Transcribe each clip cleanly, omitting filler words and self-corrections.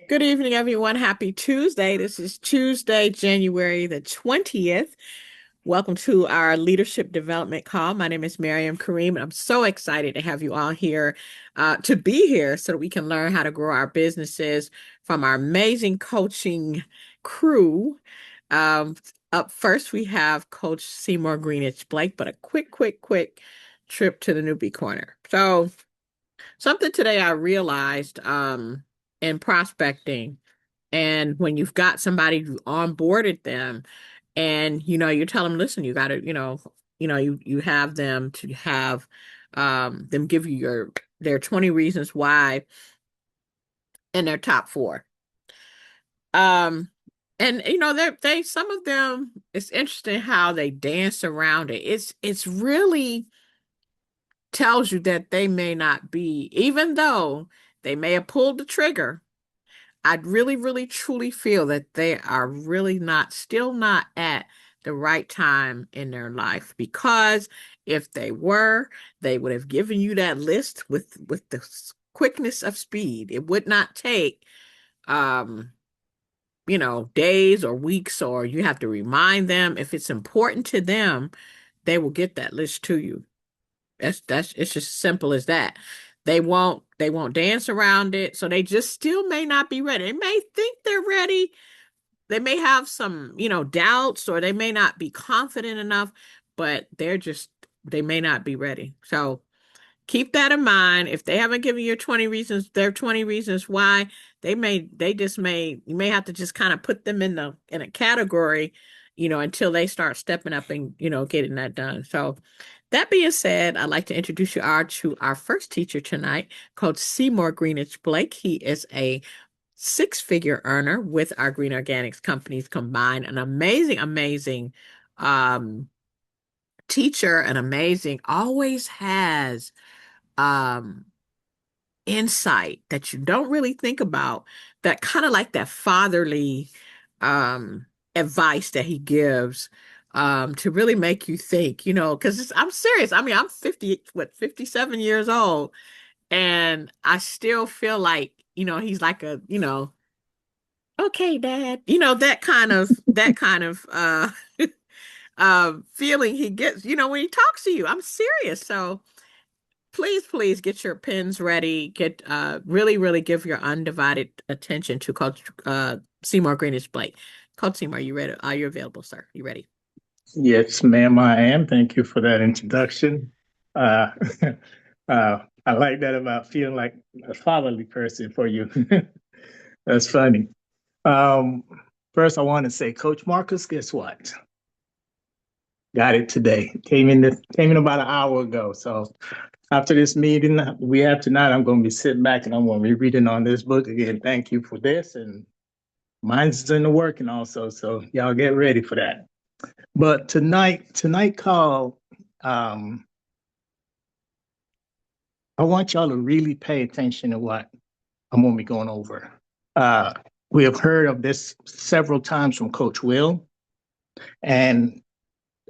Good evening, everyone. Happy Tuesday. This is Tuesday, January the 20th. Welcome to our leadership development call. My name is Miriam Kareem, and I'm so excited to have you all here to be here so that we can learn how to grow our businesses from our amazing coaching crew. Um, Up first, we have Coach Seymour Greenidge Blake, but a quick trip to the newbie corner. So, something today I realized in prospecting. And when you've got somebody who onboarded them and you tell them, listen, you gotta, you have them to have them give you their 20 reasons why in their top four. Um and they some of them, it's interesting how they dance around it. It's really tells you that they may not be, even though they may have pulled the trigger. I really truly feel that they are really still not at the right time in their life, because if they were, they would have given you that list with the quickness of speed. It would not take, um, days or weeks, or you have to remind them. If it's important to them, they will get that list to you. That's it's just simple as that. They won't dance around it. So they just still may not be ready. They may think they're ready. They may have some, doubts, or they may not be confident enough, but they may not be ready. So keep that in mind. If they haven't given you 20 reasons, their 20 reasons why, you may have to just kind of put them in a category, until they start stepping up and, getting that done. So that being said, I'd like to introduce you to our first teacher tonight, Coach Seymour Greenidge Blake. He is a six-figure earner with our Green Organics companies combined, an amazing um, teacher, an amazing, always has um, insight that you don't really think about, that kind of like that fatherly um, advice that he gives to really make you think, because I'm serious. I mean, I'm 57 years old, and I still feel like, he's like okay, Dad, that kind of feeling he gets, when he talks to you. I'm serious. So please get your pens ready. Get really give your undivided attention to Coach Seymour Greenidge Blake. Coach Seymour, you ready? Are you available, sir? You ready? Yes, ma'am, I am. Thank you for that introduction. Uh, I like that about feeling like a fatherly person for you. That's funny. Um, First, I want to say, Coach Marcus, guess what? Got it today. Came in about an hour ago. So after this meeting we have tonight, I'm going to be sitting back and I'm going to be reading on this book again. Thank you for this, and mine's in the working also. So y'all get ready for that. But tonight call, um, I want y'all to really pay attention to what I'm going to be going over. Uh, we have heard of this several times from Coach Will, and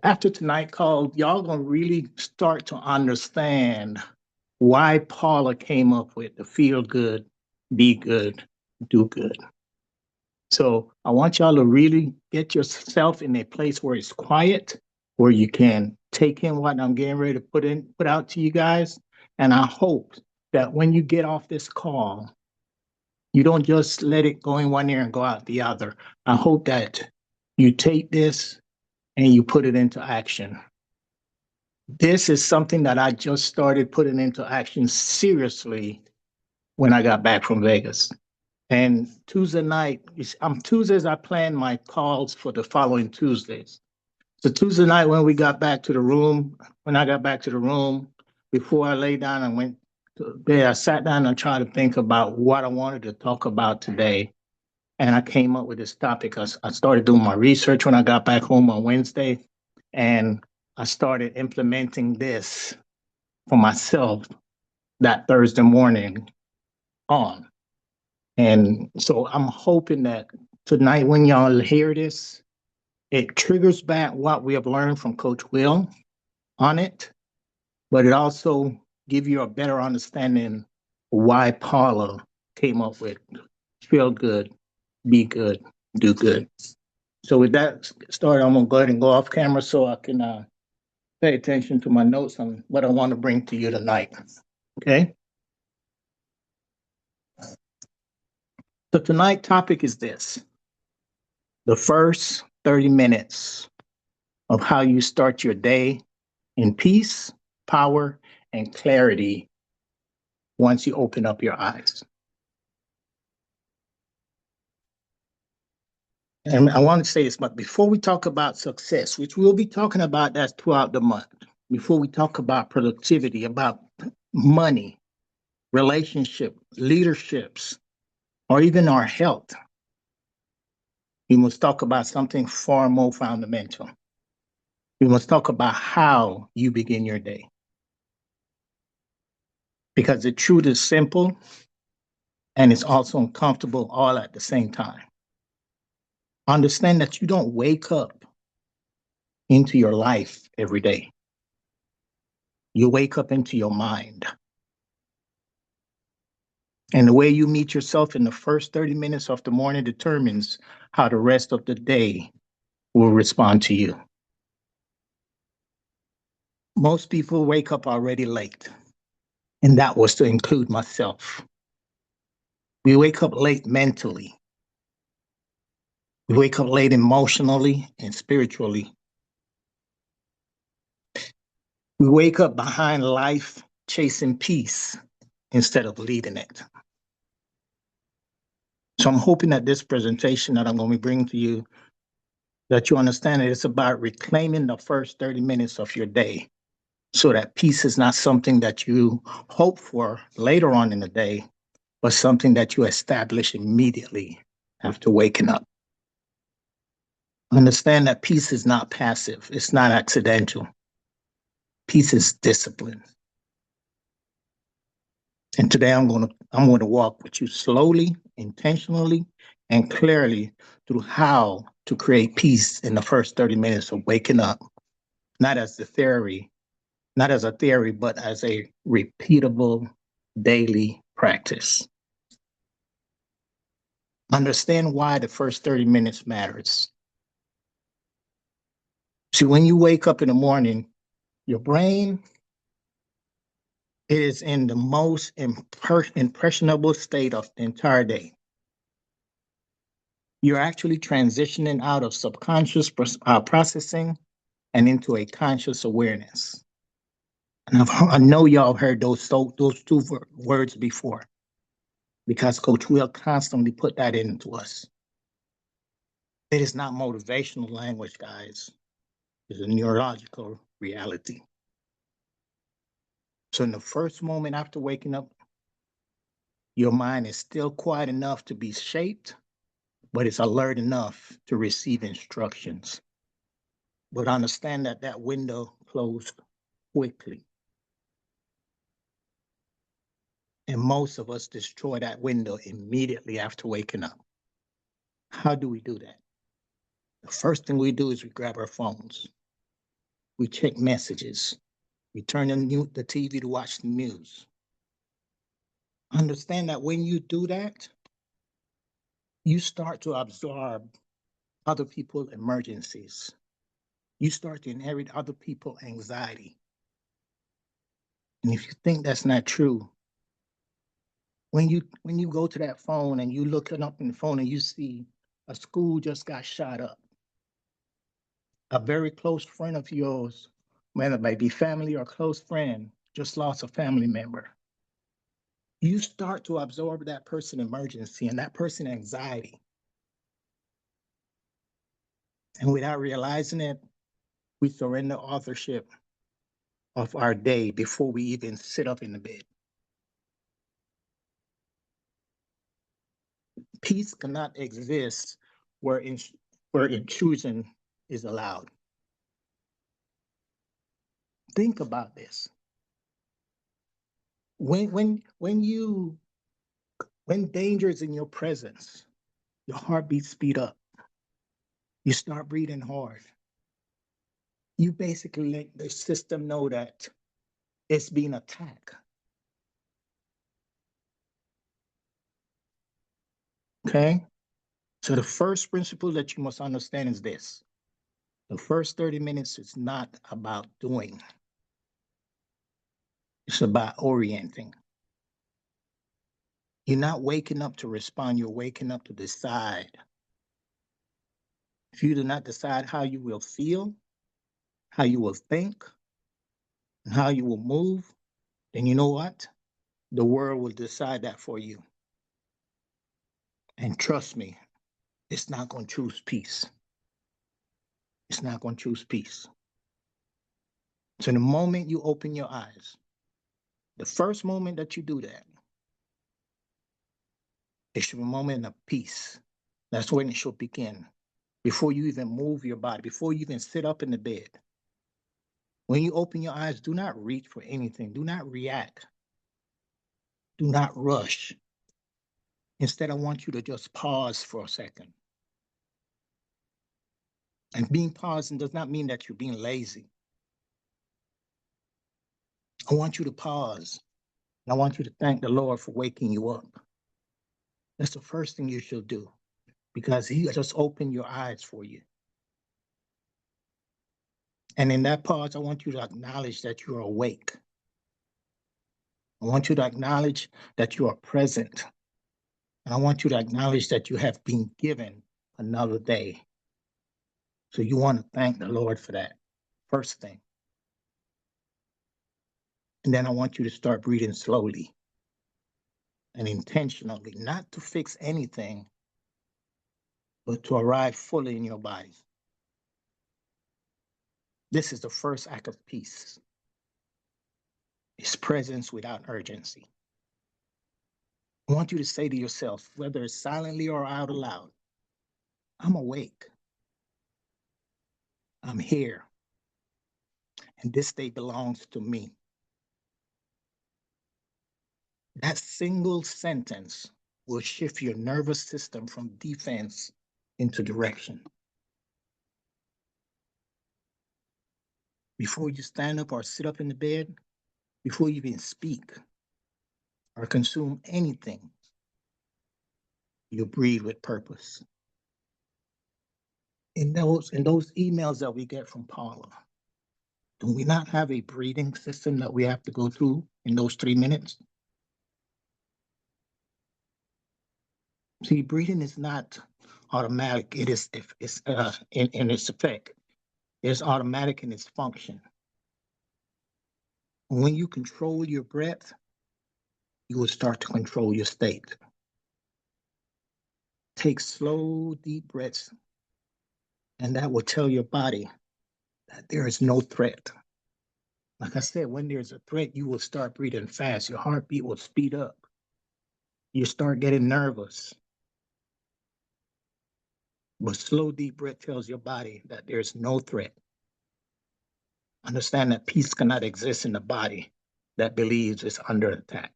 after tonight call, y'all going to really start to understand why Paula came up with the feel good, be good, do good. So I want y'all to really get yourself in a place where it's quiet, where you can take in what I'm getting ready to put out to you guys. And I hope that when you get off this call, you don't just let it go in one ear and go out the other. I hope that you take this and you put it into action. This is something that I just started putting into action seriously when I got back from Vegas. And Tuesday night, Tuesdays, I plan my calls for the following Tuesdays. So Tuesday night, when I got back to the room, before I lay down and went to bed, I sat down and tried to think about what I wanted to talk about today. And I came up with this topic. I started doing my research when I got back home on Wednesday, and I started implementing this for myself that Thursday morning on. And so I'm hoping that tonight, when y'all hear this, it triggers back what we have learned from Coach Will on it, but it also give you a better understanding why Paula came up with feel good, be good, do good. So with that started, I'm gonna go ahead and go off camera so I can pay attention to my notes on what I want to bring to you tonight. Okay. So tonight's topic is this: the first 30 minutes of how you start your day in peace, power, and clarity once you open up your eyes. And I want to say this, but before we talk about success, which we'll be talking about that throughout the month, before we talk about productivity, about money, relationship, leaderships, or even our health, we must talk about something far more fundamental. We must talk about how you begin your day. Because the truth is simple and it's also uncomfortable all at the same time. Understand that you don't wake up into your life every day. You wake up into your mind. And the way you meet yourself in the first 30 minutes of the morning determines how the rest of the day will respond to you. Most people wake up already late, and that was to include myself. We wake up late mentally. We wake up late emotionally and spiritually. We wake up behind life chasing peace instead of leading it. So I'm hoping that this presentation that I'm going to be bringing to you, that you understand that it's about reclaiming the first 30 minutes of your day so that peace is not something that you hope for later on in the day, but something that you establish immediately after waking up. Understand that peace is not passive. It's not accidental. Peace is discipline. And today I'm going to walk with you slowly, intentionally, and clearly through how to create peace in the first 30 minutes of waking up, not as a theory, but as a repeatable daily practice. Understand why the first 30 minutes matters. See, when you wake up in the morning, your brain is in the most impressionable state of the entire day. You're actually transitioning out of subconscious processing and into a conscious awareness. And I know y'all heard those two words before, because Coach Will constantly put that into us. It is not motivational language, guys. It's a neurological reality. So in the first moment after waking up, your mind is still quiet enough to be shaped, but it's alert enough to receive instructions. But understand that that window closed quickly. And most of us destroy that window immediately after waking up. How do we do that? The first thing we do is we grab our phones. We check messages. We turn the TV to watch the news. Understand that when you do that, you start to absorb other people's emergencies. You start to inherit other people's anxiety. And if you think that's not true, when you go to that phone and you look it up in the phone and you see a school just got shot up, a very close friend of yours, whether it may be family or close friend, just lost a family member, you start to absorb that person's emergency and that person's anxiety. And without realizing it, we surrender authorship of our day before we even sit up in the bed. Peace cannot exist where intrusion is allowed. Think about this. When danger is in your presence, your heartbeat speed up. You start breathing hard. You basically let the system know that it's being attacked. Okay? So the first principle that you must understand is this. The first 30 minutes is not about doing. It's about orienting. You're not waking up to respond, you're waking up to decide. If you do not decide how you will feel, how you will think, and how you will move, then you know what? The world will decide that for you. And trust me, it's not going to choose peace. It's not going to choose peace. So the moment you open your eyes, the first moment that you do that, it should be a moment of peace. That's when it should begin. Before you even move your body, before you even sit up in the bed. When you open your eyes, do not reach for anything. Do not react. Do not rush. Instead, I want you to just pause for a second. And being pausing does not mean that you're being lazy. I want you to pause. And I want you to thank the Lord for waking you up. That's the first thing you should do because He just opened your eyes for you. And in that pause, I want you to acknowledge that you're awake. I want you to acknowledge that you are present. And I want you to acknowledge that you have been given another day. So you want to thank the Lord for that. First thing. And then I want you to start breathing slowly and intentionally, not to fix anything, but to arrive fully in your body. This is the first act of peace. It's presence without urgency. I want you to say to yourself, whether it's silently or out loud, I'm awake. I'm here. And this day belongs to me. That single sentence will shift your nervous system from defense into direction. Before you stand up or sit up in the bed, before you even speak or consume anything, you breathe with purpose. In those emails that we get from Paula, do we not have a breathing system that we have to go through in those 3 minutes? See, breathing is not automatic. It is in its effect. It's automatic in its function. When you control your breath, you will start to control your state. Take slow, deep breaths, and that will tell your body that there is no threat. Like I said, when there's a threat, you will start breathing fast. Your heartbeat will speed up. You start getting nervous. But slow, deep breath tells your body that there's no threat. Understand that peace cannot exist in a body that believes it's under attack.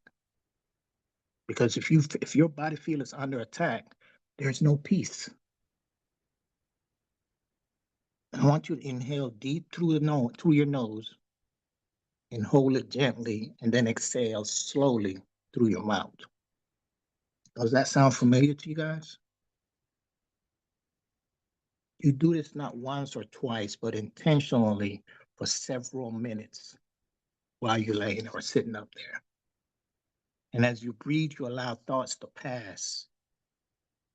Because if your body feels it's under attack, there's no peace. I want you to inhale deep through your nose and hold it gently and then exhale slowly through your mouth. Does that sound familiar to you guys? You do this not once or twice, but intentionally for several minutes while you're laying or sitting up there. And as you breathe, you allow thoughts to pass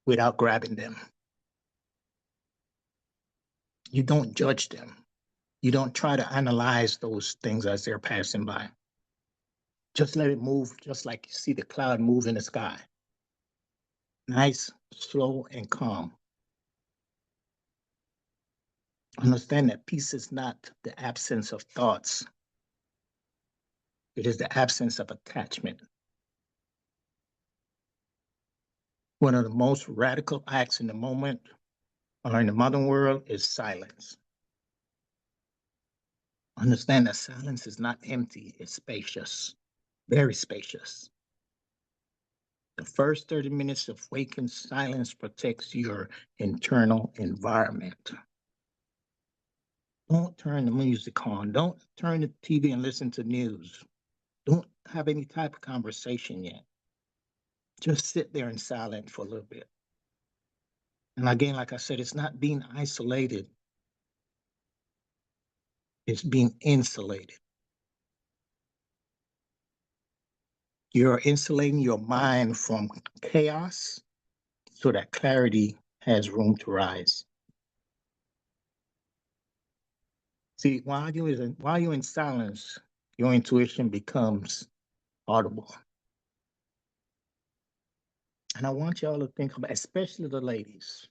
without grabbing them. You don't judge them. You don't try to analyze those things as they're passing by. Just let it move, just like you see the cloud move in the sky. Nice, slow, and calm. Understand that peace is not the absence of thoughts. It is the absence of attachment. One of the most radical acts in the moment or in the modern world is silence. Understand that silence is not empty, it's spacious, very spacious. The first 30 minutes of waking silence protects your internal environment. Don't turn the music on. Don't turn the TV and listen to news. Don't have any type of conversation yet. Just sit there in silence for a little bit. And again, like I said, it's not being isolated, it's being insulated. You're insulating your mind from chaos so that clarity has room to rise. See, while you're in silence, your intuition becomes audible. And I want y'all to think about, especially the ladies,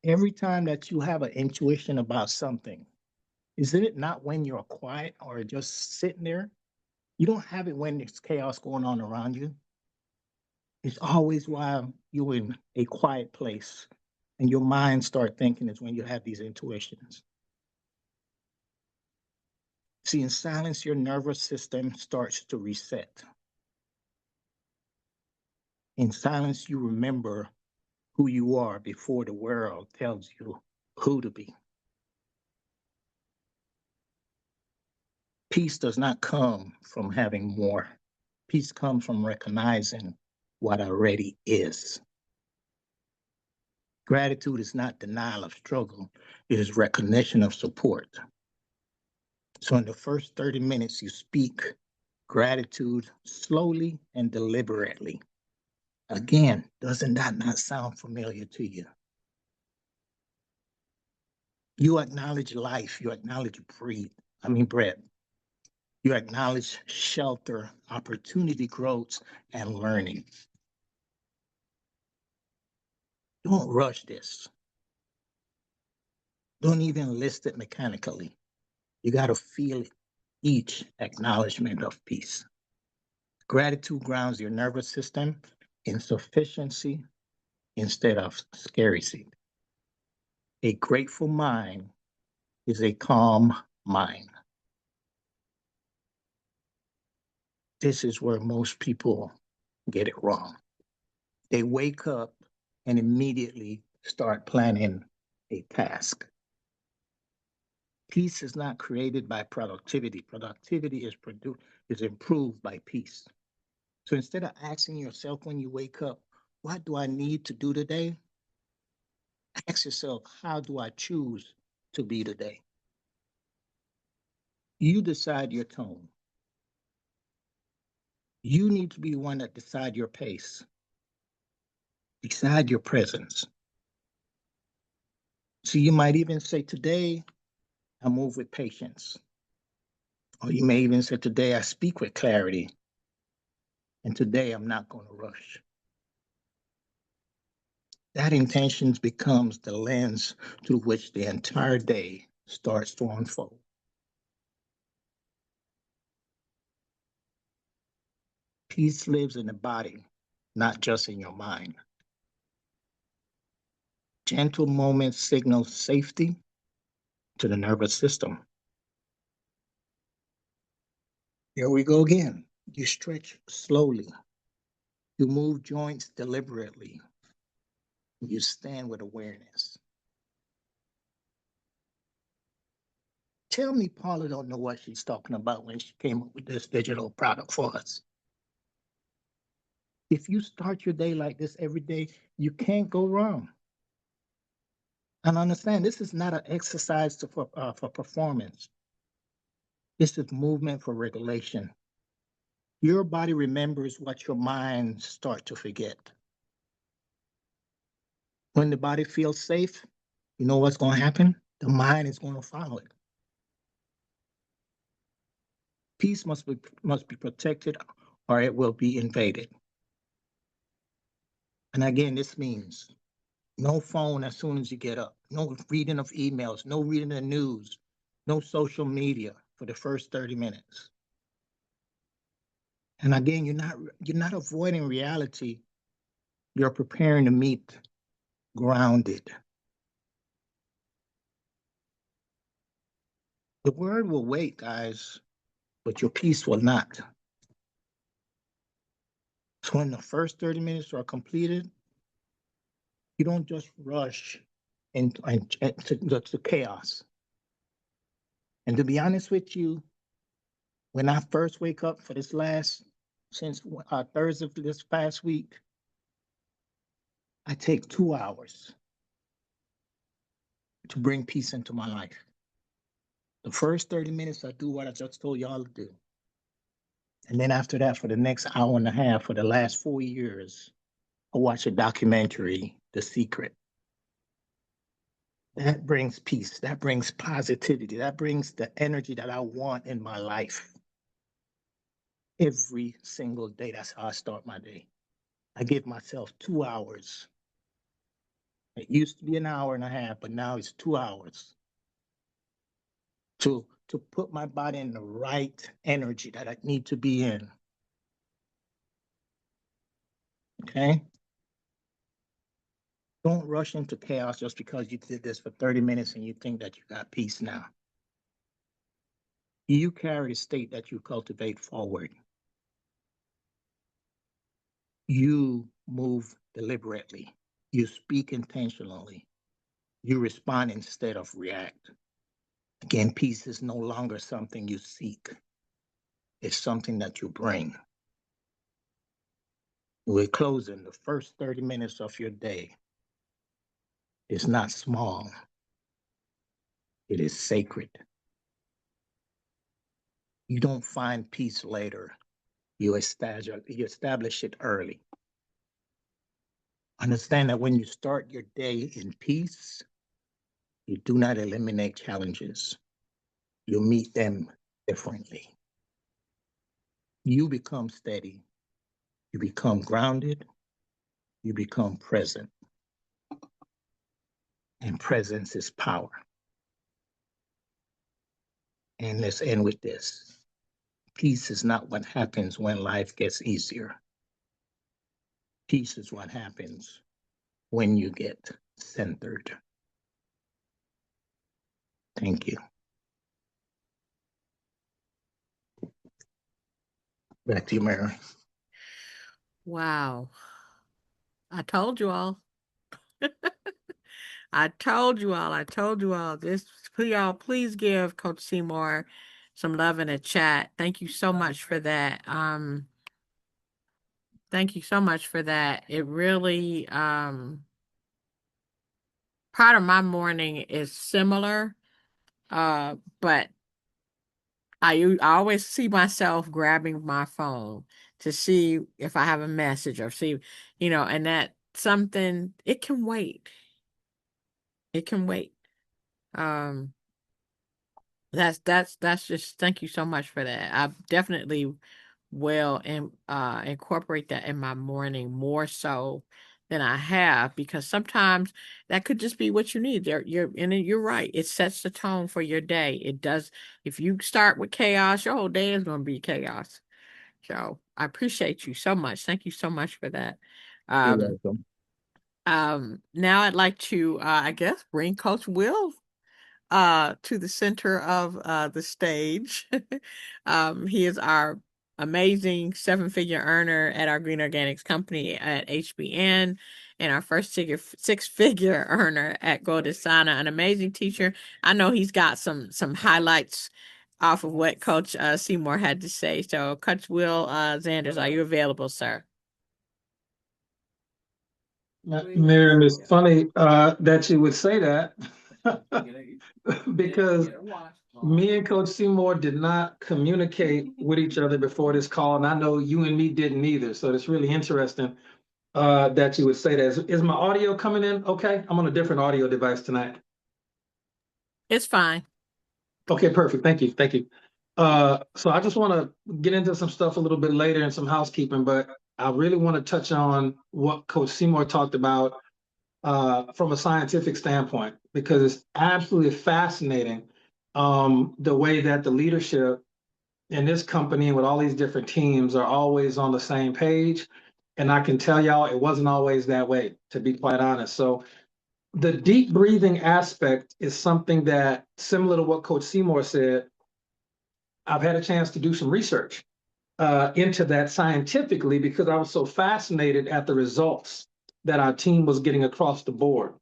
every time that you have an intuition about something, isn't it not when you're quiet or just sitting there? You don't have it when there's chaos going on around you. It's always while you're in a quiet place and your mind start thinking is when you have these intuitions. See, in silence, your nervous system starts to reset. In silence, you remember who you are before the world tells you who to be. Peace does not come from having more. Peace comes from recognizing what already is. Gratitude is not denial of struggle, it is recognition of support. So, in the first 30 minutes, you speak gratitude slowly and deliberately. Again, doesn't that not sound familiar to you? You acknowledge life, you acknowledge breath. You acknowledge shelter, opportunity, growth, and learning. Don't rush this. Don't even list it mechanically. You got to feel each acknowledgement of peace. Gratitude grounds your nervous system in sufficiency instead of scarcity. A grateful mind is a calm mind. This is where most people get it wrong. They wake up and immediately start planning a task. Peace is not created by productivity. Productivity is improved by peace. So instead of asking yourself when you wake up, what do I need to do today? Ask yourself, how do I choose to be today? You decide your tone. You need to be the one that decide your pace, decide your presence. So you might even say, today I move with patience. Or you may even say, today I speak with clarity. And today I'm not going to rush. That intention becomes the lens through which the entire day starts to unfold. Peace lives in the body, not just in your mind. Gentle moments signal safety to the nervous system. Here we go again. You stretch slowly. You move joints deliberately. You stand with awareness. Tell me Paula don't know what she's talking about when she came up with this digital product for us. If you start your day like this every day, you can't go wrong. And understand, this is not an exercise for performance. This is movement for regulation. Your body remembers what your mind starts to forget. When the body feels safe, you know what's going to happen? The mind is going to follow it. Peace must be protected or it will be invaded. And again, this means no phone as soon as you get up, no reading of emails, no reading the news, no social media for the first 30 minutes. And again, you're not avoiding reality. You're preparing to meet grounded. The word will wait, guys, but your peace will not. So when the first 30 minutes are completed, you don't just rush into chaos. And to be honest with you, when I first wake up for since Thursday of this past week, I take 2 hours to bring peace into my life. The first 30 minutes, I do what I just told y'all to do. And then after that, for the next hour and a half, for the last 4 years, I watch a documentary, The Secret. That brings peace. That brings positivity. That brings the energy that I want in my life. Every single day, that's how I start my day. I give myself 2 hours. It used to be an hour and a half, but now it's 2 hours to put my body in the right energy that I need to be in. Okay? Don't rush into chaos just because you did this for 30 minutes and you think that you got peace now. You carry the state that you cultivate forward. You move deliberately. You speak intentionally. You respond instead of react. Again, peace is no longer something you seek. It's something that you bring. We're closing the first 30 minutes of your day. It's not small. It is sacred. You don't find peace later. You establish it early. Understand that when you start your day in peace, you do not eliminate challenges. You meet them differently. You become steady. You become grounded. You become present. And presence is power. And let's end with this. Peace is not what happens when life gets easier. Peace is what happens when you get centered. Thank you. Back to you, Mary. Wow. I told you all. I told you all. I told you all. This, y'all, please give Coach Seymour some love in the chat. Thank you so much for that. Thank you so much for that. It really, part of my morning is similar, but I always see myself grabbing my phone to see if I have a message or see, and that something, it can wait. It can wait. Um, that's just, thank you so much for that. I definitely will incorporate that in my morning more so than I have, because sometimes that could just be what you need. You're right. It sets the tone for your day. It does. If you start with chaos, your whole day is going to be chaos. So I appreciate you so much. Thank you so much for that. You're Um, welcome. now I'd like to, I guess, bring Coach Will to the center of the stage. He is our amazing seven-figure earner at our Green Organics company at HBN, and our first six-figure earner at Goldesana, an amazing teacher. I know he's got some highlights off of what Coach Seymour had to say. So, Coach Will Zanders, are you available, sir? Miriam, it's funny that you would say that because me and Coach Seymour did not communicate with each other before this call, and I know you and me didn't either. So it's really interesting that you would say that. Is my audio coming in okay? I'm on a different audio device tonight. It's fine. Okay, perfect. Thank you. Thank you. So I just want to get into some stuff a little bit later and some housekeeping, but I really want to touch on what Coach Seymour talked about from a scientific standpoint, because it's absolutely fascinating the way that the leadership in this company with all these different teams are always on the same page. And I can tell y'all it wasn't always that way, to be quite honest. So the deep breathing aspect is something that, similar to what Coach Seymour said, I've had a chance to do some research into that scientifically because I was so fascinated at the results that our team was getting across the board.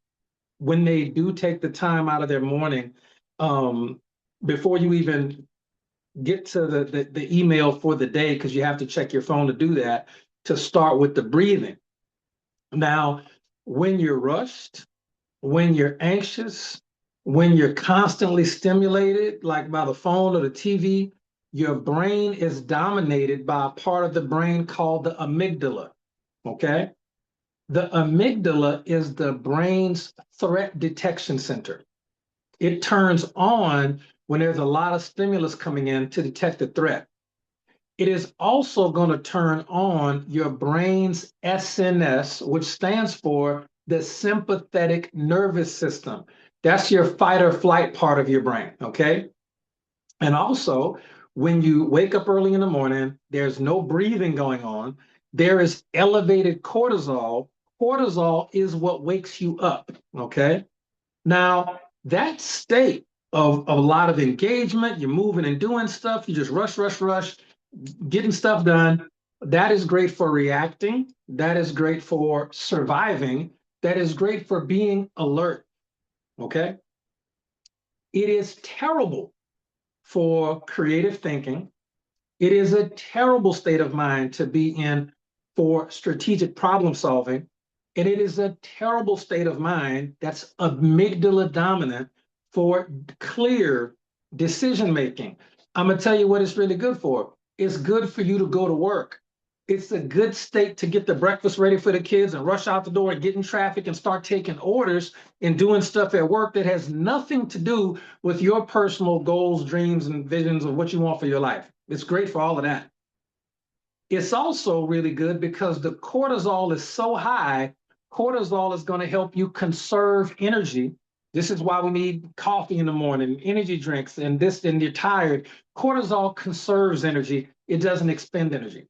When they do take the time out of their morning, before you even get to the email for the day, because you have to check your phone to do that, to start with the breathing. Now, when you're rushed, when you're anxious, when you're constantly stimulated, like by the phone or the TV, your brain is dominated by a part of the brain called the amygdala. Okay? The amygdala is the brain's threat detection center. It turns on when there's a lot of stimulus coming in to detect a threat. It is also going to turn on your brain's SNS, which stands for the sympathetic nervous system. That's your fight or flight part of your brain, okay? And also, when you wake up early in the morning, there's no breathing going on, there is elevated cortisol. Cortisol is what wakes you up, okay? Now, that state of a lot of engagement, you're moving and doing stuff, you just rush, getting stuff done, that is great for reacting, that is great for surviving, that is great for being alert, okay? It is terrible for creative thinking. It is a terrible state of mind to be in for strategic problem solving. And it is a terrible state of mind that's amygdala dominant for clear decision making. I'm going to tell you what it's really good for. It's good for you to go to work. It's a good state to get the breakfast ready for the kids and rush out the door and get in traffic and start taking orders and doing stuff at work that has nothing to do with your personal goals, dreams, and visions of what you want for your life. It's great for all of that. It's also really good because the cortisol is so high. Cortisol is going to help you conserve energy. This is why we need coffee in the morning, energy drinks, and this, and you're tired. Cortisol conserves energy. It doesn't expend energy.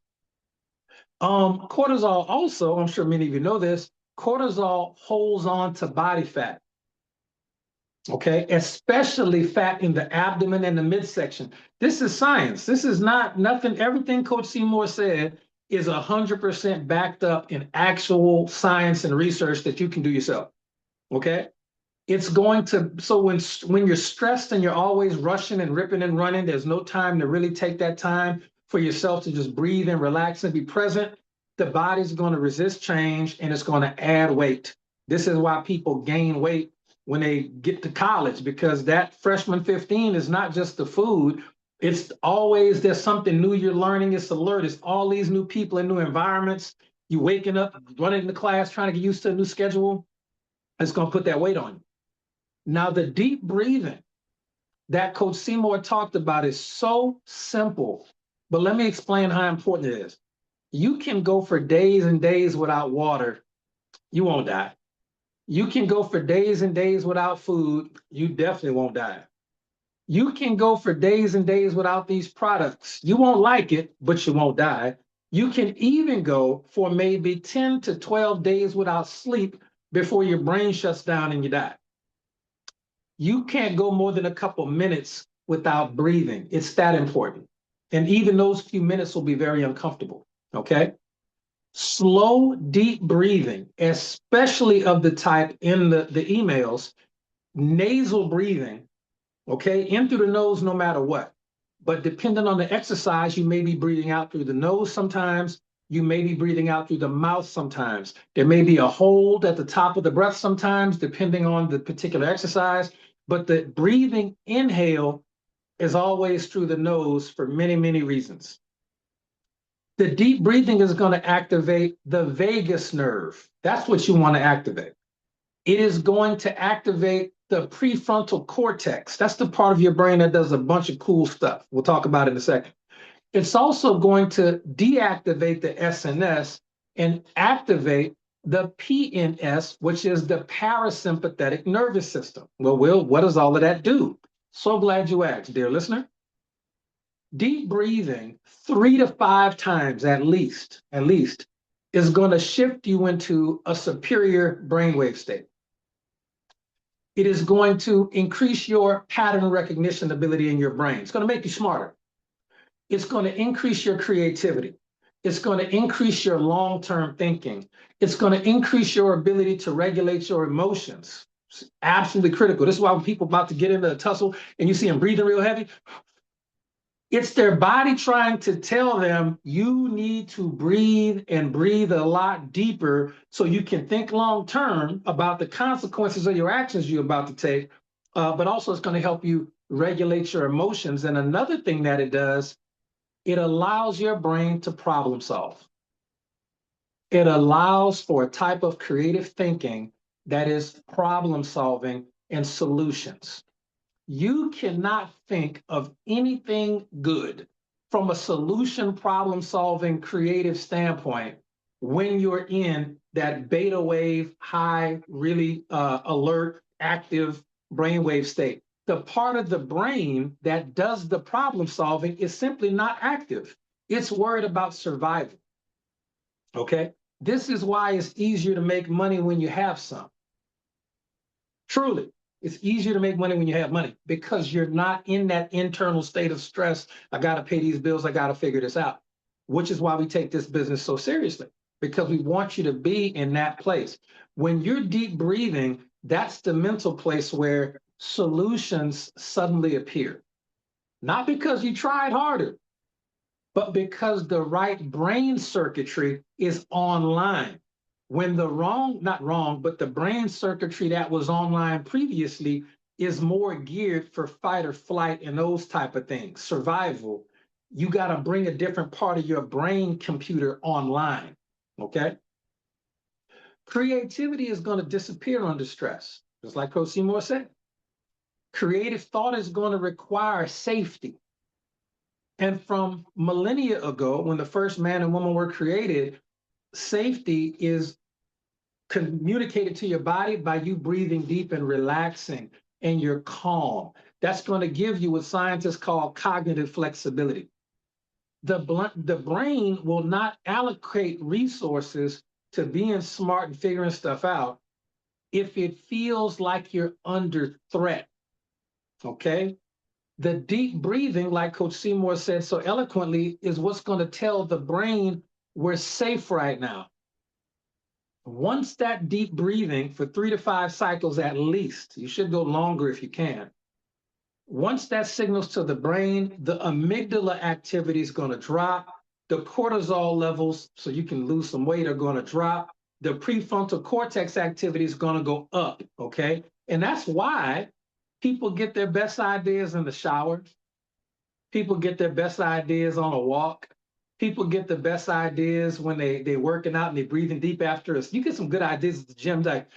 Cortisol also, I'm sure many of you know this, cortisol holds on to body fat. Okay, especially fat in the abdomen and the midsection. This is science. This is not nothing. Everything Coach Seymour said is 100% backed up in actual science and research that you can do yourself. Okay, it's going to, so when you're stressed and you're always rushing and ripping and running, there's no time to really take that time for yourself to just breathe and relax and be present. The body's going to resist change and it's going to add weight. This is why people gain weight when they get to college, because that freshman 15 is not just the food. It's always, there's something new you're learning. It's alert. It's all these new people and new environments. You waking up, running into class, trying to get used to a new schedule. It's going to put that weight on you. Now, the deep breathing that Coach Seymour talked about is so simple, but let me explain how important it is. You can go for days and days without water. You won't die. You can go for days and days without food. You definitely won't die. You can go for days and days without these products. You won't like it, but you won't die. You can even go for maybe 10 to 12 days without sleep before your brain shuts down and you die. You can't go more than a couple minutes without breathing. It's that important. And even those few minutes will be very uncomfortable, okay? Slow, deep breathing, especially of the type in the emails, nasal breathing, okay, in through the nose no matter what. But depending on the exercise, you may be breathing out through the nose sometimes. You may be breathing out through the mouth sometimes. There may be a hold at the top of the breath sometimes, depending on the particular exercise. But the breathing inhale is always through the nose for many, many reasons. The deep breathing is going to activate the vagus nerve. That's what you want to activate. It is going to activate the prefrontal cortex. That's the part of your brain that does a bunch of cool stuff. We'll talk about it in a second. It's also going to deactivate the SNS and activate the PNS, which is the parasympathetic nervous system. Well, Will, what does all of that do? So glad you asked, dear listener. Deep breathing 3 to 5 times at least, is going to shift you into a superior brainwave state. It is going to increase your pattern recognition ability in your brain. It's going to make you smarter. It's going to increase your creativity. It's going to increase your long-term thinking. It's going to increase your ability to regulate your emotions. It's absolutely critical. This is why when people about to get into a tussle and you see them breathing real heavy, It's their body trying to tell them you need to breathe and breathe a lot deeper so you can think long term about the consequences of your actions you're about to take. But also, it's going to help you regulate your emotions. And another thing that it does, it allows your brain to problem solve. It allows for a type of creative thinking that is problem solving and solutions. You cannot think of anything good from a solution problem solving creative standpoint when you're in that beta wave, high, really alert, active brainwave state. The part of the brain that does the problem solving is simply not active. It's worried about survival. Okay? This is why it's easier to make money when you have some. Truly. It's easier to make money when you have money because you're not in that internal state of stress. I got to pay these bills. I got to figure this out, which is why we take this business so seriously, because we want you to be in that place. When you're deep breathing, that's the mental place where solutions suddenly appear. Not because you tried harder, but because the right brain circuitry is online. When the not wrong, but the brain circuitry that was online previously is more geared for fight or flight and those type of things, survival, you got to bring a different part of your brain computer online, okay? Creativity is going to disappear under stress, just like Coach Seymour said. Creative thought is going to require safety. And from millennia ago, when the first man and woman were created, safety is communicated to your body by you breathing deep and relaxing, and you're calm. That's going to give you what scientists call cognitive flexibility. The brain will not allocate resources to being smart and figuring stuff out if it feels like you're under threat, okay? The deep breathing, like Coach Seymour said so eloquently, is what's going to tell the brain we're safe right now. Once that deep breathing for 3 to 5 cycles at least, you should go longer if you can. Once that signals to the brain, the amygdala activity is going to drop. The cortisol levels, so you can lose some weight, are going to drop. The prefrontal cortex activity is going to go up, okay? And that's why people get their best ideas in the shower. People get their best ideas on a walk. People get the best ideas when they're working out and they're breathing deep after us. You get some good ideas at the gym, like,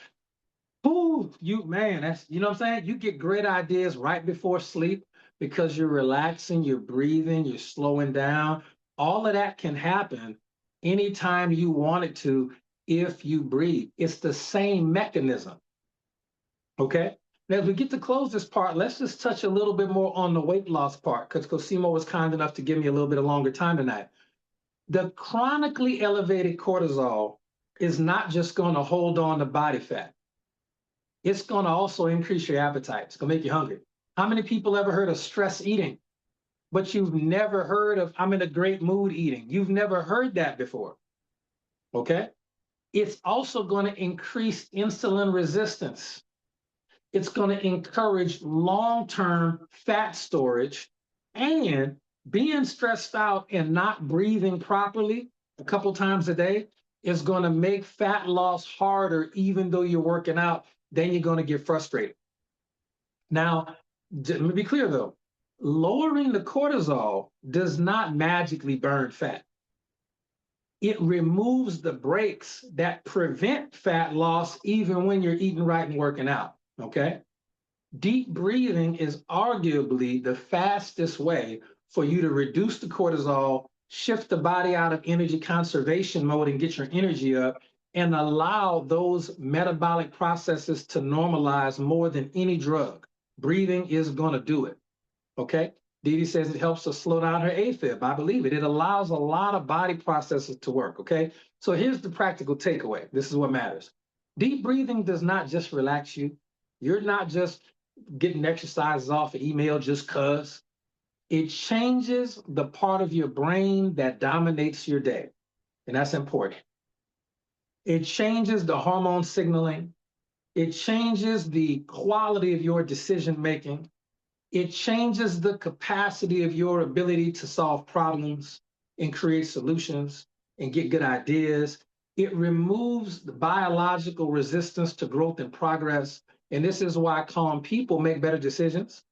ooh, that's, you know what I'm saying? You get great ideas right before sleep because you're relaxing, you're breathing, you're slowing down. All of that can happen anytime you want it to if you breathe. It's the same mechanism, okay? Now, as we get to close this part, let's just touch a little bit more on the weight loss part because Cosimo was kind enough to give me a little bit of longer time tonight. The chronically elevated cortisol is not just going to hold on to body fat. It's going to also increase your appetite. It's going to make you hungry. How many people ever heard of stress eating? But you've never heard of I'm in a great mood eating. You've never heard that before, okay? It's also going to increase insulin resistance. It's going to encourage long-term fat storage, and being stressed out and not breathing properly a couple times a day is going to make fat loss harder, even though you're working out. Then you're going to get frustrated. Now, let me be clear though, lowering the cortisol does not magically burn fat. It removes the brakes that prevent fat loss even when you're eating right and working out, okay? Deep breathing is arguably the fastest way for you to reduce the cortisol, shift the body out of energy conservation mode and get your energy up, and allow those metabolic processes to normalize more than any drug. Breathing is going to do it, okay? Dee Dee says it helps to slow down her AFib. I believe it. It allows a lot of body processes to work, okay? So here's the practical takeaway. This is what matters. Deep breathing does not just relax you. You're not just getting exercises off an email just cause. It changes the part of your brain that dominates your day, and that's important. It changes the hormone signaling. It changes the quality of your decision making. It changes the capacity of your ability to solve problems and create solutions and get good ideas. It removes the biological resistance to growth and progress. And this is why calm people make better decisions.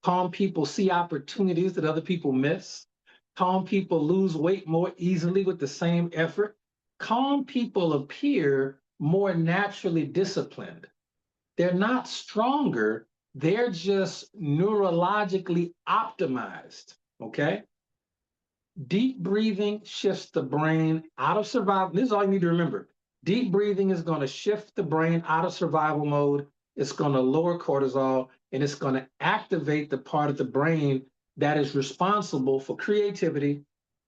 Calm people see opportunities that other people miss. Calm people lose weight more easily with the same effort. Calm people appear more naturally disciplined. They're not stronger, they're just neurologically optimized. Okay. Deep breathing shifts the brain out of survival. This is all you need to remember. Deep breathing is going to shift the brain out of survival mode. It's going to lower cortisol, and it's going to activate the part of the brain that is responsible for creativity,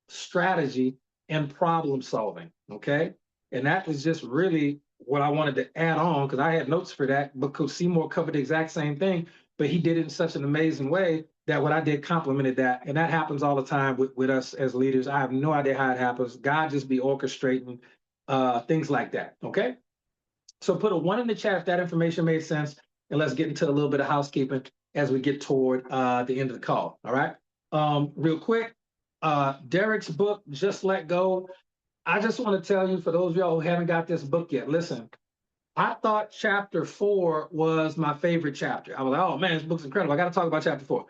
strategy, and problem solving. Okay. And that is just really what I wanted to add on, because I had notes for that, but Coach Seymour covered the exact same thing, but he did it in such an amazing way that what I did complemented that. And that happens all the time with us as leaders. I have no idea how it happens. God just be orchestrating things like that. Okay. So put a 1 in the chat if that information made sense. And let's get into a little bit of housekeeping as we get toward the end of the call. All right. Real quick, Derek's book, Just Let Go. I just want to tell you, for those of y'all who haven't got this book yet, listen, I thought chapter 4 was my favorite chapter. I was like, oh man, this book's incredible. I got to talk about chapter 4.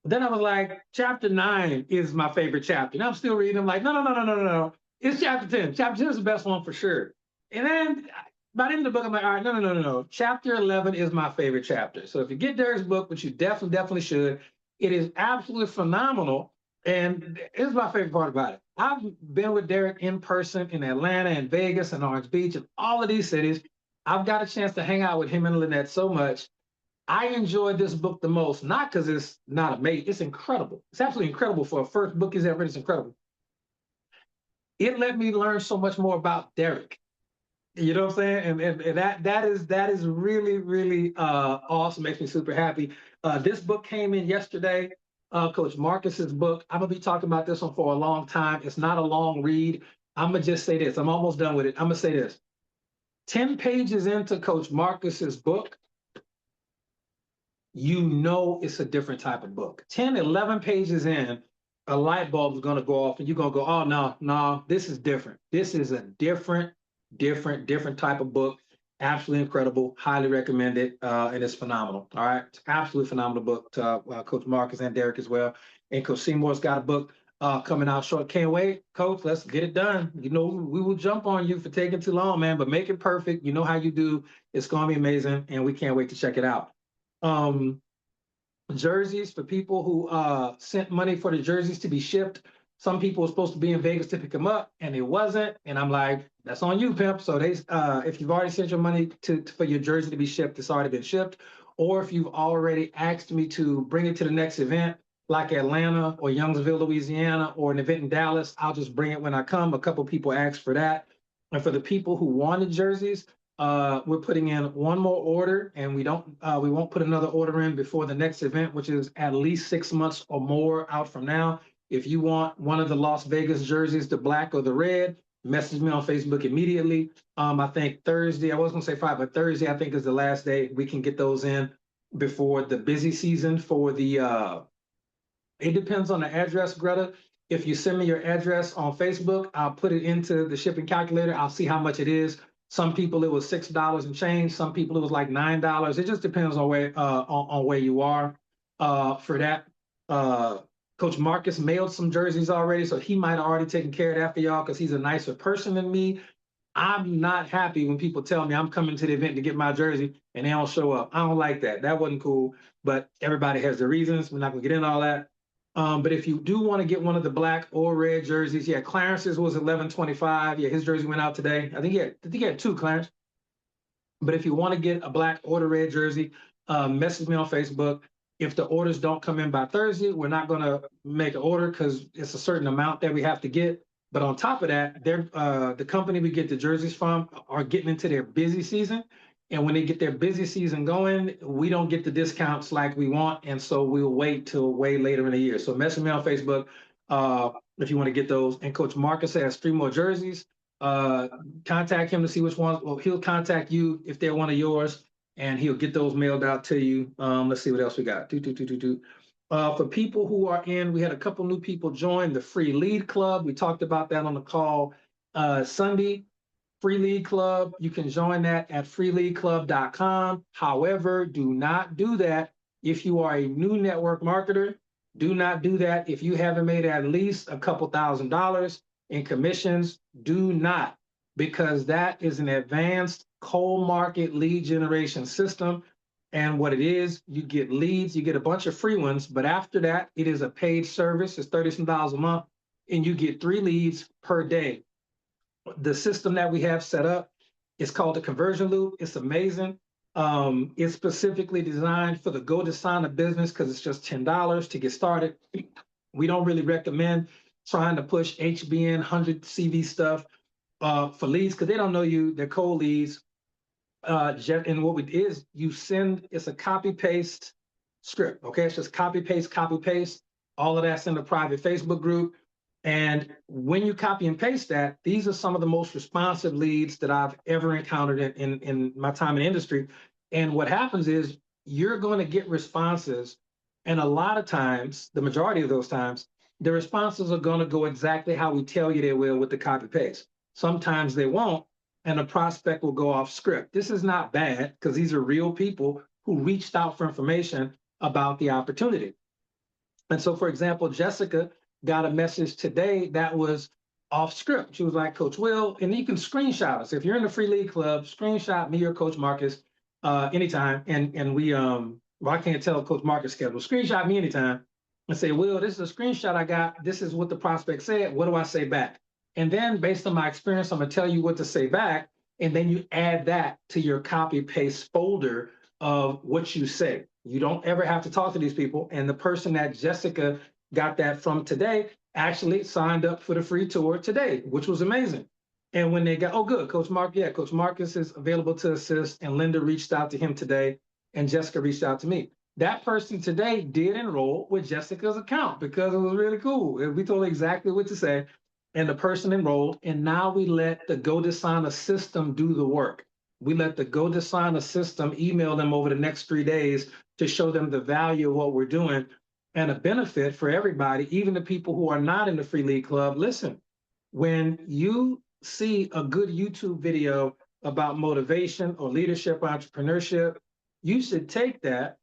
But then I was like, chapter 9 is my favorite chapter. And I'm still reading. I'm like, no. It's chapter 10. Chapter 10 is the best one for sure. And then by the end of the book, I'm like, all right, no. Chapter 11 is my favorite chapter. So if you get Derek's book, which you definitely should, it is absolutely phenomenal. And here's my favorite part about it. I've been with Derek in person in Atlanta and Vegas and Orange Beach and all of these cities. I've got a chance to hang out with him and Lynette so much. I enjoyed this book the most, not because it's not amazing. It's incredible. It's absolutely incredible for a first book he's ever written. It's incredible. It let me learn so much more about Derek. You know what I'm saying? And that is really awesome. Makes me super happy. This book came in yesterday. Coach Marcus's book. I'm gonna be talking about this one for a long time. It's not a long read. I'm gonna just say this. I'm almost done with it. I'm gonna say this. 10 pages into Coach Marcus's book, you know it's a different type of book. 10, 11 pages in, a light bulb is going to go off and you're going to go, oh, no, this is different. This is a different type of book. Absolutely incredible. Highly recommend it. And it's phenomenal. All right. It's absolutely phenomenal book to Coach Marcus and Derek as well. And Coach Seymour's got a book coming out short. Can't wait, Coach. Let's get it done. You know, we will jump on you for taking too long, man, but make it perfect. You know how you do. It's going to be amazing. And we can't wait to check it out. Jerseys for people who sent money for the jerseys to be shipped. Some people were supposed to be in Vegas to pick them up, and it wasn't. And I'm like, that's on you, pimp. So if you've already sent your money for your jersey to be shipped, it's already been shipped. Or if you've already asked me to bring it to the next event, like Atlanta or Youngsville, Louisiana, or an event in Dallas, I'll just bring it when I come. A couple people asked for that. And for the people who wanted jerseys, we're putting in one more order, and we won't put another order in before the next event, which is at least 6 months or more out from now. If you want one of the Las Vegas jerseys, the black or the red, message me on Facebook immediately. I think Thursday, I was going to say Friday, but Thursday, I think is the last day we can get those in before the busy season for the, it depends on the address, Greta. If you send me your address on Facebook, I'll put it into the shipping calculator. I'll see how much it is. Some people it was $6 and change. Some people it was like $9. It just depends on where you are for that. Coach Marcus mailed some jerseys already, so he might have already taken care of that for y'all because he's a nicer person than me. I'm not happy when people tell me I'm coming to the event to get my jersey and they don't show up. I don't like that. That wasn't cool, but everybody has their reasons. We're not gonna get into all that. But if you do want to get one of the black or red jerseys, yeah, Clarence's was $11.25. Yeah, his jersey went out today. I think he had 2, Clarence. But if you want to get a black or the red jersey, message me on Facebook. If the orders don't come in by Thursday, we're not going to make an order because it's a certain amount that we have to get. But on top of that, the company we get the jerseys from are getting into their busy season. And when they get their busy season going, we don't get the discounts like we want. And so we'll wait till way later in the year. So message me on Facebook if you want to get those. And Coach Marcus has 3 more jerseys. Contact him to see which ones. Well, he'll contact you if they're one of yours. and he'll get those mailed out to you. Let's see what else we got. For people who are in, we had a couple new people join the Free Lead Club. We talked about that on the call Sunday. Free Lead Club, you can join that at freeleadclub.com. However, do not do that if you are a new network marketer. Do not do that if you haven't made at least a couple $1,000s in commissions. Do not, because that is an advanced cold market lead generation system. And what it is, you get leads, you get a bunch of free ones, but after that, it is a paid service. It's $30 a month, and you get 3 leads per day. The system that we have set up is called the conversion loop. It's amazing. It's specifically designed for the GoDasana business because it's just $10 to get started. We don't really recommend trying to push HBN 100 CV stuff for leads because they don't know you. They're cold leads. And what it is, you send, it's a copy paste script. Okay, it's just copy paste. All of that's in the private Facebook group. And when you copy and paste that, these are some of the most responsive leads that I've ever encountered in my time in the industry. And what happens is you're going to get responses. And a lot of times, the majority of those times, the responses are going to go exactly how we tell you they will with the copy paste. Sometimes they won't, and the prospect will go off script. This is not bad because these are real people who reached out for information about the opportunity. And so, for example, Jessica got a message today that was off script. She was like, Coach Will, and you can screenshot us. If you're in the Free Lead Club, screenshot me or Coach Marcus anytime. And we, well, I can't tell Coach Marcus' schedule. Screenshot me anytime and say, Will, this is a screenshot I got. This is what the prospect said. What do I say back? And then based on my experience, I'm going to tell you what to say back. And then you add that to your copy paste folder of what you say. You don't ever have to talk to these people. And the person that Jessica got that from today actually signed up for the free tour today, which was amazing. And when they got, oh, good, Coach Marcus is available to assist. And Linda reached out to him today, and Jessica reached out to me. That person today did enroll with Jessica's account because it was really cool. We told her exactly what to say, and the person enrolled. And now we let the GoDasana system do the work. We let the GoDasana system email them over the next 3 days to show them the value of what we're doing. And a benefit for everybody, even the people who are not in the Free Lead Club. Listen, when you see a good YouTube video about motivation or leadership, entrepreneurship, you should take that,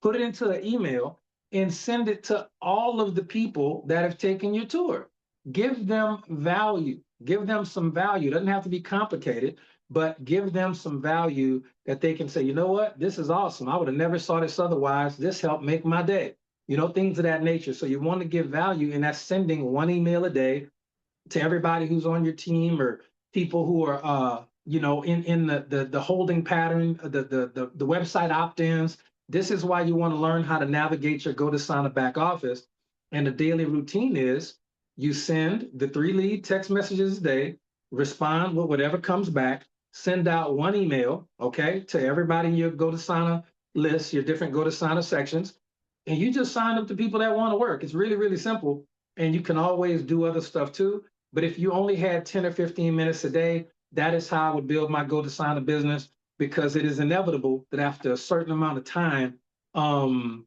put it into an email, and send it to all of the people that have taken your tour. Give them value. Give them some value. It doesn't have to be complicated, but give them some value that they can say, you know what, this is awesome. I would have never saw this otherwise. This helped make my day. You know, things of that nature. So you want to give value, and that's sending 1 email a day to everybody who's on your team or people who are, you know, in the holding pattern, the website opt-ins. This is why you want to learn how to navigate your GoDasana back office. And the daily routine is you send the 3 lead text messages a day, respond with whatever comes back, send out 1 email, okay, to everybody in your GoDasana list, your different GoDasana sections. And you just sign up to people that want to work. It's really, really simple. And you can always do other stuff too. But if you only had 10 or 15 minutes a day, that is how I would build my GoDasana business, because it is inevitable that after a certain amount of time, a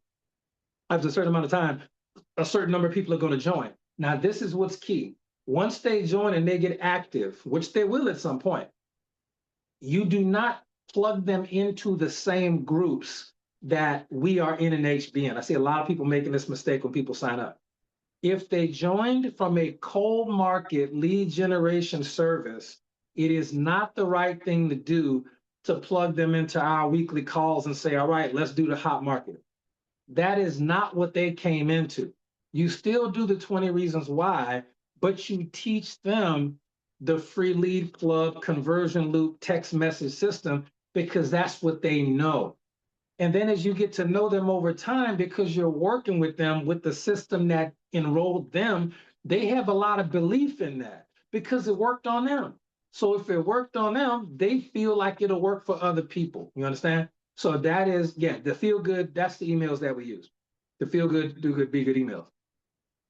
certain number of people are going to join. Now, this is what's key. Once they join and they get active, which they will at some point, you do not plug them into the same groups that we are in HBN. I see a lot of people making this mistake when people sign up. If they joined from a cold market lead generation service, it is not the right thing to do to plug them into our weekly calls and say, all right, let's do the hot market. That is not what they came into. You still do the 20 reasons why, but you teach them the Free Lead Club conversion loop text message system because that's what they know. And then as you get to know them over time, because you're working with them with the system that enrolled them, they have a lot of belief in that because it worked on them. So if it worked on them, they feel like it'll work for other people. You understand? So that is, yeah, the feel good, that's the emails that we use. The feel good, do good, be good emails.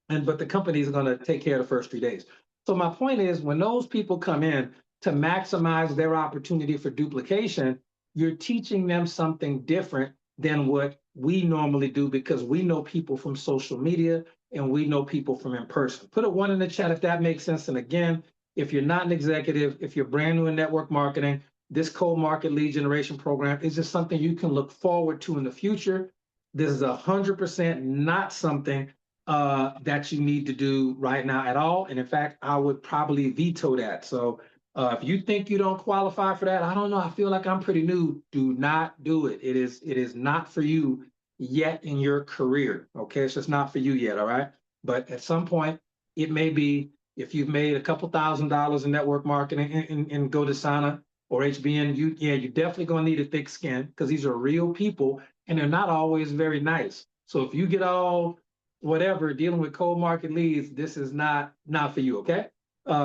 But the company is going to take care of the first 3 days. So my point is, when those people come in to maximize their opportunity for duplication, you're teaching them something different than what we normally do because we know people from social media and we know people from in person. Put a 1 in the chat if that makes sense. And again, if you're not an executive, if you're brand new in network marketing, this cold market lead generation program is just something you can look forward to in the future. This is 100% not something that you need to do right now at all. And in fact, I would probably veto that. So if you think you don't qualify for that, I don't know. I feel like I'm pretty new. Do not do it. It is not for you yet in your career. Okay, it's just not for you yet. All right. But at some point, it may be if you've made a couple $1,000s in network marketing and go to Sana or HBN, you're definitely going to need a thick skin because these are real people and they're not always very nice. So if you get all whatever dealing with cold market leads, this is not for you. Okay.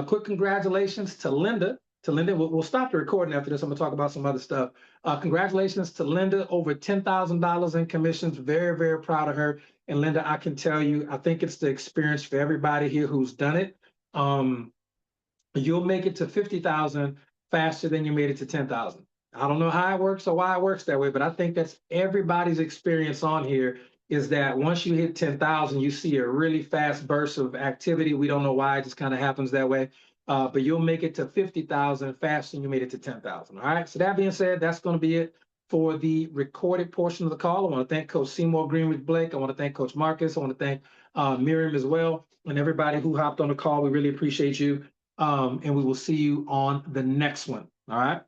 Quick congratulations to Linda. We'll stop the recording after this. I'm gonna talk about some other stuff. Congratulations to Linda, over $10,000 in commissions. Very, very proud of her. And Linda, I can tell you, I think it's the experience for everybody here who's done it. You'll make it to 50,000 faster than you made it to 10,000. I don't know how it works or why it works that way, but I think that's everybody's experience on here is that once you hit 10,000, you see a really fast burst of activity. We don't know why, it just kind of happens that way. But you'll make it to 50,000 faster than you made it to 10,000. All right. So that being said, that's going to be it for the recorded portion of the call. I want to thank Coach Seymour Greenwich Blake. I want to thank Coach Marcus. I want to thank Miriam as well, and everybody who hopped on the call. We really appreciate you. And we will see you on the next one. All right.